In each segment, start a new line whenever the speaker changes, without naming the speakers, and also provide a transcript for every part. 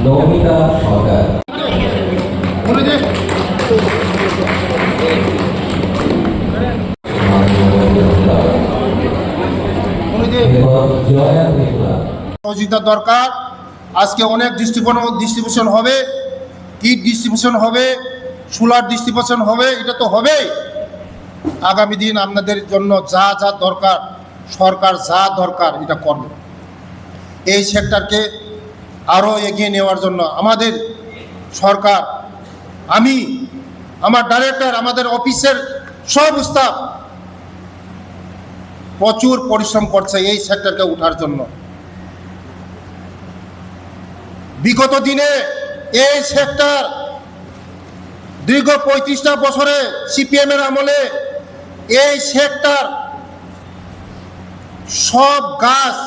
নমিতা সরকার
সহযোগিতা দরকার। আজকে অনেক ডিস্ট্রিবিউশন হবে, কিট ডিস্ট্রিবিউশন হবে, সোলার ডিস্ট্রিবিউশন হবে, এটা তো হবেই। আগামী দিন আপনাদের জন্য যা যা দরকার সরকার যা দরকার এটা করবে। এই সেক্টরকে আরও এগিয়ে নেওয়ার জন্য আমাদের সরকার, আমি, আমার ডাইরেক্টর, আমাদের অফিসের সব স্টাফ প্রচুর পরিশ্রম করছে এই সেক্টরকে ওঠার জন্য। বিগত দিনে এই সেক্টর দীর্ঘ 35টা বছরে সিপিএমের আমলে এই সেক্টর সব গাছ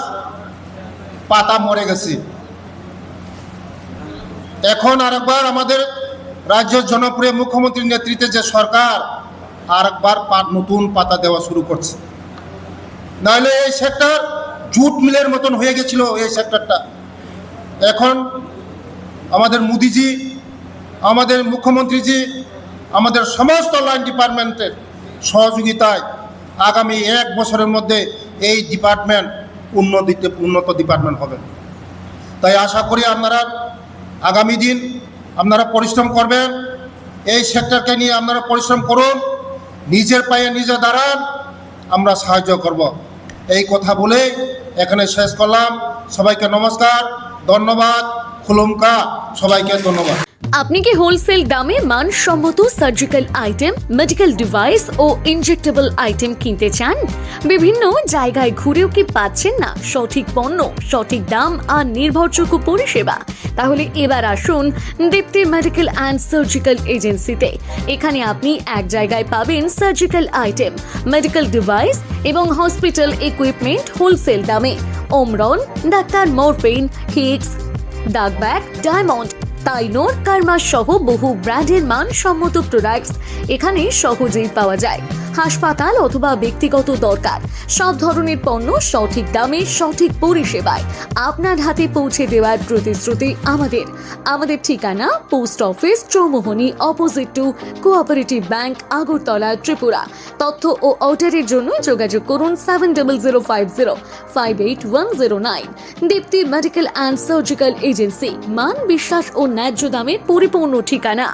পাতা মরে গেছে। এখন আরেকবার আমাদের রাজ্যের জনপ্রিয় মুখ্যমন্ত্রীর নেতৃত্বে যে সরকার আরেকবার নতুন পাতা দেওয়া শুরু করছে। নাহলে এই সেক্টর জুট মিলের মতন হয়ে গেছিল এই সেক্টরটা। এখন আমাদের মোদিজি, আমাদের মুখ্যমন্ত্রীজি, আমাদের সমস্ত লাইন ডিপার্টমেন্টের সহযোগিতায় আগামী 1 বছরের মধ্যে এই ডিপার্টমেন্ট উন্নত ডিপার্টমেন্ট হবে। তাই আশা করি আপনারা আগামী দিন আপনারা পরিশ্রম করবেন, এই সেক্টরকে নিয়ে আপনারা পরিশ্রম করুন, নিজের পায়ে নিজে দাঁড়ান, আমরা সাহায্য করব। এই কথা বলে এখানে শেষ করলাম। সবাইকে নমস্কার, ধন্যবাদ, খুলুমকা, সবাইকে ধন্যবাদ।
আপনি কি হোলসেল দামে মানসম্মত সার্জিক্যাল আইটেম, মেডিকেল ডিভাইস ও ইনজেক্টেবল আইটেম কিনতে চান? বিভিন্ন জায়গায় ঘুরেও কি পাচ্ছেন না সঠিক পণ্য, সঠিক দাম আর নির্ভরযোগ্য পরিষেবা? তাহলে এবার আসুন দীপ্তি মেডিকেল অ্যান্ড সার্জিক্যাল এজেন্সিতে। এখানে আপনি এক জায়গায় পাবেন সার্জিক্যাল আইটেম, মেডিকেল ডিভাইস এবং হসপিটাল ইকুইপমেন্ট হোলসেল দামে। ওমরন, doctor morphine, Higgs, ডাকব্যাক, diamond, তাইনোর, Karma সহ বহু ব্র্যান্ডের মানসম্মত প্রোডাক্টস এখানে সহজেই পাওয়া যায়। হাসপাতাল অথবা ব্যক্তিগত দরকার সব ধরনের পণ্য সঠিক দামে সঠিক পরিষেবায় আপনার হাতে পৌঁছে দেওয়ার প্রতিশ্রুতি আমাদের ঠিকানা post office, Chowmuhani, opposite to cooperative bank, Agartala, Tripura. তথ্য ও অর্ডারের জন্য যোগাযোগ করুন 7005058109। দীপ্তি মেডিকেল অ্যান্ড সার্জিক্যাল এজেন্সি, মান, বিশ্বাস ও ন্যায্য দামের পরিপূর্ণ ঠিকানা।